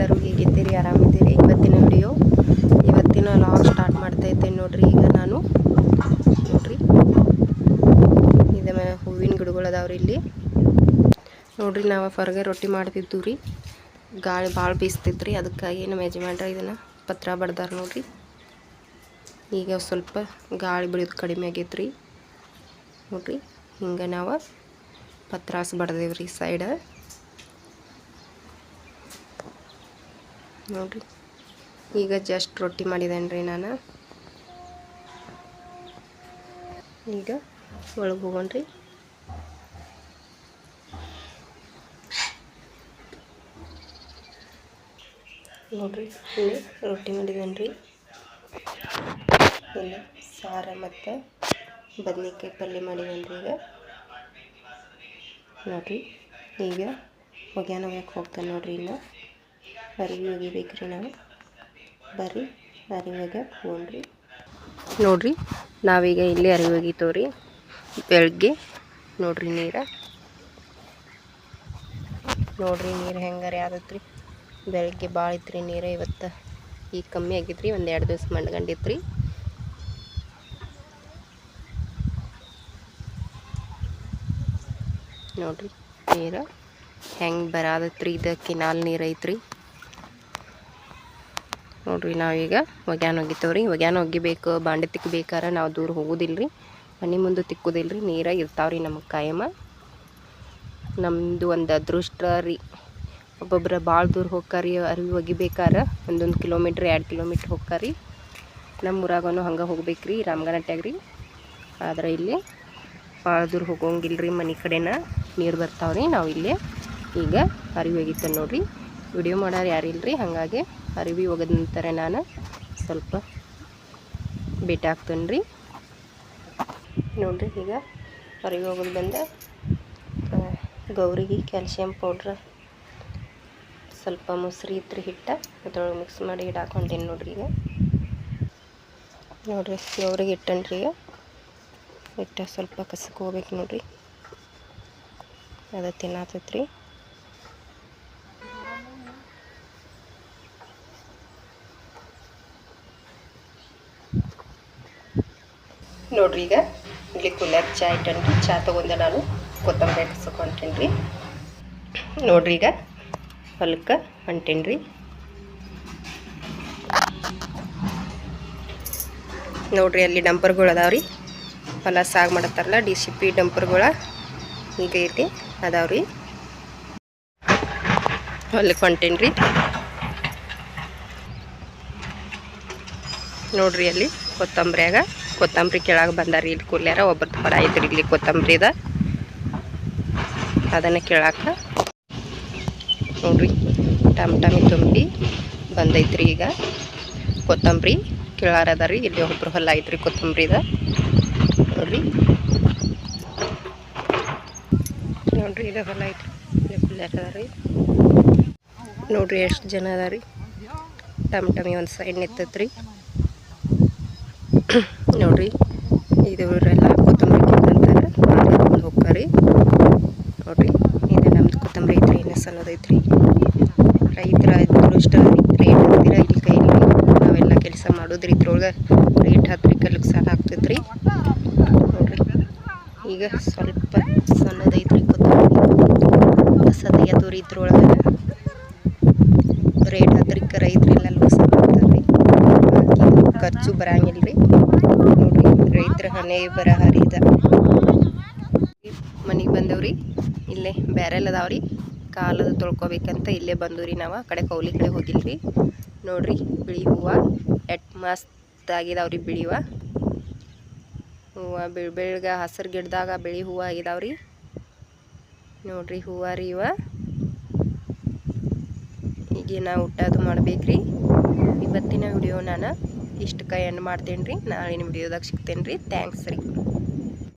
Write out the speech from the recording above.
ಎಲ್ಲರೂ ಹೇಗಿದ್ದೀರಿ? ಆರಾಮಿದ್ದೀರಿ? ಇವತ್ತಿನ ಲಾಗ್ ಸ್ಟಾರ್ಟ್ ಮಾಡ್ತಾ ಇದ್ದೇನೆ ನೋಡ್ರಿ. ಈಗ ನಾನು ನೋಡ್ರಿ ಇದು ಹೂವಿನ ಗಿಡಗಳು ಅದಾವ್ರಿ ಇಲ್ಲಿ ನೋಡ್ರಿ. ನಾವು ಹೊರಗೆ ರೊಟ್ಟಿ ಮಾಡ್ತಿದ್ದು ರೀ, ಗಾಳಿ ಭಾಳ ಬೀಸ್ತಿದ್ರಿ, ಅದಕ್ಕಾಗಿ ನಮ್ಮ ಯಜಮಾನ್ರ ಇದನ್ನು ಪತ್ರ ಬಡ್ದಾರ ನೋಡ್ರಿ. ಈಗ ಸ್ವಲ್ಪ ಗಾಳಿ ಬೀಳೋದು ಕಡಿಮೆ ಆಗೈತ್ರಿ ನೋಡ್ರಿ. ಹಿಂಗೆ ನಾವು ಪತ್ರಾಸ್ ಬಡ್ದೇವ್ರಿ ಸೈಡ್ ನೋಡ್ರಿ. ಈಗ ಜಸ್ಟ್ ರೊಟ್ಟಿ ಮಾಡಿದ್ದೇನೆ ರೀ ನಾನು. ಈಗ ಒಳಗೆ ಹೋಗೋಣ್ರಿ. ನೋಡ್ರಿ ಇಲ್ಲಿ ರೊಟ್ಟಿ ಮಾಡಿದ್ದೇನೆ ರೀ. ಇಲ್ಲಿ ಸಾರು ಮತ್ತು ಬದನೆಕಾಯಿ ಪಲ್ಯ ಮಾಡಿದ್ದೇನೆ ರೀ. ಈಗ ನೋಡ್ರಿ, ಈಗ ಒಗ್ಯಾನ ಒಗ್ಯಕ್ಕೆ ಹೋಗ್ತಾನೆ ನೋಡ್ರಿ. ಇನ್ನು ಅರಿವಿ ಒಗಿಬೇಕ್ರಿ ನಾವು. ಬರ್ರಿ ಅರಿವಿ ಒಗ್ಯಕ್ಕೆ ಹೋಗ್ರಿ. ನೋಡ್ರಿ ನಾವೀಗ ಇಲ್ಲಿ ಅರಿವಿ ಒಗಿತೇವ್ರಿ ಬೆಳಗ್ಗೆ. ನೋಡ್ರಿ ನೋಡ್ರಿ ನೀರು ಹೆಂಗಾರೆ ಆದತ್ರಿ. ಬೆಳಗ್ಗೆ ಭಾಳ ಇತ್ತು ರೀ ನೀರು. ಇವತ್ತು ಈಗ ಕಮ್ಮಿ ಆಗಿತ್ತು ರೀ, ಒಂದು 2 ದಿವಸ ಮಂಡ್ಕೊಂಡಿತ್ತು ರೀ. ನೋಡ್ರಿ ನೀರು ಹೆಂಗೆ ಬರಾದತ್ರಿ. ಇದು ಕೆನಾಲ್ ನೀರು ಐತ್ರಿ ನೋಡ್ರಿ. ನಾವೀಗ ಒಗ್ಯಾನ ಒಗಿತೇವ್ರಿ. ಒಗ್ಯಾನ ಒಗಿಬೇಕು, ಬಾಂಡೆ ತಿಕ್ಕಬೇಕಾರ ನಾವು ದೂರ ಹೋಗೋದಿಲ್ರಿ, ಮನೆ ಮುಂದೆ ತಿಕ್ಕೋದಿಲ್ರಿ. ನೀರು ಇರ್ತಾವ್ರಿ ನಮಗೆ ಕಾಯಮ. ನಮ್ಮದು ಒಂದು ಅದೃಷ್ಟ ರೀ. ಒಬ್ಬೊಬ್ರು ಭಾಳ ದೂರ ಹೋಗ್ಕಾರಿ ಅರಿವಿ ಒಗಿಬೇಕಾರ, 1 ಕಿಲೋಮೀಟ್ರ್ 2 ಕಿಲೋಮೀಟ್ರ್ ಹೋಗ್ಕಾರಿ. ನಮ್ಮ ಊರಾಗನು ಹಂಗೆ ಹೋಗ್ಬೇಕ್ರಿ, ರಾಮಗನಟ್ಯಾಗ ರೀ. ಆದ್ರೆ ಇಲ್ಲಿ ಭಾಳ ದೂರ ಹೋಗೋಂಗಿಲ್ರಿ, ಮನೆ ಕಡೆನ ನೀರು ಬರ್ತಾವ್ರಿ. ನಾವು ಇಲ್ಲೇ ಈಗ ಅರಿವಿ ಒಗಿತೇನೆ ನೋಡ್ರಿ. ವಿಡಿಯೋ ಮಾಡೋರು ಯಾರಿಲ್ರಿ, ಹಾಗಾಗಿ ಅರಿವಿ ಒಗೆದ ನಂತರ ನಾನು ಸ್ವಲ್ಪ ಭೇಟಿ ಆಗ್ತೇನೆ ರೀ ನೋಡ್ರಿ. ಈಗ ಅರಿವಿ ಒಗೆದು ಬಂದ ಗೌರಿಗೆ ಕ್ಯಾಲ್ಸಿಯಂ ಪೌಡ್ರ್, ಸ್ವಲ್ಪ ಮೊಸರು ಇತ್ತು ಹಿಟ್ಟು, ಅದ್ರೊಳಗೆ ಮಿಕ್ಸ್ ಮಾಡಿ ಹಾಕೊಂಡೇನಿ ನೋಡ್ರಿ. ಈಗ ನೋಡ್ರಿ ಗೌರಿಗೆ ಇಟ್ಟನ್ರಿ. ಈಗ ಹಿಟ್ಟು ಸ್ವಲ್ಪ ಕಸಕ್ಕೆ ಹೋಗ್ಬೇಕು ನೋಡ್ರಿ, ಅದು ತಿನ್ನತೈತ್ರಿ. ನೋಡ್ರಿ ಈಗ ಇಲ್ಲಿ ಕುಲ್ಯಾಗ ಚಾ ಇಟ್ಟನ್ರಿ. ಚಾ ತೊಗೊಂಡೆ ನಾನು, ಕೊತ್ತಂಬರಿ ಕಸಕೊಂಟೇನಿ ರೀ. ನೋಡ್ರಿ ಈಗ ಹೊಲಕ್ಕೆ ಹೊಂಟೇನಿ ರೀ. ನೋಡ್ರಿ ಅಲ್ಲಿ ಡಂಪರ್ಗಳು ಅದಾವ್ರಿ, ಹೊಲ ಸಾಗ್ ಮಾಡತ್ತಾರಲ್ಲ DCP ಡಂಪರ್ಗಳ. ಈಗ ಇಲ್ಲಿ ಅದಾವ್ರಿ, ಹೊಲಕ್ಕೆ ಹೊಂಟೇನಿ ರೀ. ನೋಡ್ರಿ ಅಲ್ಲಿ ಕೊತ್ತಂಬರಿ ಕೆಳಗೆ ಬಂದಾರಿ. ಇಲ್ಲಿ ಕೂಲ್ಯಾರ ಒಬ್ಬರು ಹೊರ ಐತ್ರಿ ಇಲ್ಲಿ ಕೊತ್ತಂಬರಿದ, ಅದನ್ನು ಕೇಳಾಕ ನೋಡ್ರಿ ಟಮಟಮಿ ತುಂಬಿ ಬಂದೈತ್ರಿ. ಈಗ ಕೊತ್ತಂಬರಿ ಕೇಳಾರ ಅದಾರಿ. ಇಲ್ಲಿ ಒಬ್ಬರು ಹೊಲ ಐತ್ರಿ ಕೊತ್ತಂಬರಿದ ನೋಡ್ರಿ. ನೋಡ್ರಿ ಇದು ಹೊಲ ಐತ್ರಿ, ಇಲ್ಲಿ ಕೂಲ್ಯಾರ ಅದಾರಿ. ನೋಡ್ರಿ ಎಷ್ಟು ಜನ ಅದಾರಿ. ಟಮಟಮಿ ಒಂದು ಸೈಡ್ ನಿಂತೈತ್ರಿ ನೋಡ್ರಿ. ಇದವರೆಲ್ಲ ಕೊತ್ತಂಬರಿ ಕಿಂದಂತಾರೆ ಕರ್ಕೊಂಡು ಹೋಗ್ತಾರೆ ನೋಡ್ರಿ. ಇದು ನಮ್ದು ಕೊತ್ತಂಬರಿ ಐತ್ರಿ, ಇನ್ನು ಸಣ್ಣದೈತ್ರಿ. ರೈತರ ಅದೃಷ್ಟ ರೇಟ್ ಹತ್ತಿರ ಇಲ್ಲಿ ಕೈಲಿ ನಾವೆಲ್ಲ ಕೆಲಸ ಮಾಡೋದ್ರಿ. ಇದ್ರೊಳಗೆ ರೇಟ್ ಹತ್ತಿರ ಕಲ್ಲಿಗೆ ಸಾಲ ಆಗ್ತೈತ್ರಿ ನೋಡ್ರಿ. ಈಗ ಸ್ವಲ್ಪ ಸಣ್ಣದೈತ್ರಿ ಕೊತ್ತಂಬರಿ, ಸದೆಯದವ್ರಿ. ಇದ್ರೊಳಗೆ ರೇಟ್ ಹತ್ತಿರಕ್ಕೆ ರೈತರೆಲ್ಲ ಲೂಸ್ ಮಾಡ್ತಾರೆ ರೀ, ಖರ್ಚು ಬರಂಗಿಲ್ರಿ ನೋಡ್ರಿ. ರೈತರ ಹಣೆ ಬರಹ ರೀ. ಮನೆಗೆ ಬಂದೇವ್ರಿ. ಇಲ್ಲೇ ಬ್ಯಾರೆಲ್ ಅದಾವ್ರಿ, ಕಾಲದು ತೊಳ್ಕೊಬೇಕಂತ ಇಲ್ಲೇ ಬಂದವ್ರಿ ನಾವು. ಆ ಕಡೆ ಕೌಲಿ ಕಡೆ ಹೋಗಿಲ್ರಿ. ನೋಡ್ರಿ ಬಿಳಿ ಹೂವು ಎಟ್ ಮಸ್ತ್ ಆಗಿದಾವ್ರಿ. ಬಿಳಿ ಹೂವು ಬೆಳಗ ಹಸಿರು ಗಿಡದಾಗ ಬಿಳಿ ಹೂವು ಆಗಿದಾವ್ರಿ ನೋಡ್ರಿ. ಹೂವು ರೀ ಇವ. ಈಗ ನಾವು ಊಟದು ಮಾಡ್ಬೇಕ್ರಿ. ಇವತ್ತಿನ ವಿಡಿಯೋ ನಾನು ಇಷ್ಟಕ್ಕೆ ಎಂಡ್ ಮಾಡ್ತೇನೆ ರೀ. ನಾಳಿನ ವಿಡಿಯೋದಾಗ ಸಿಗ್ತೇನೆ ರೀ. ಥ್ಯಾಂಕ್ಸ್ ರೀ.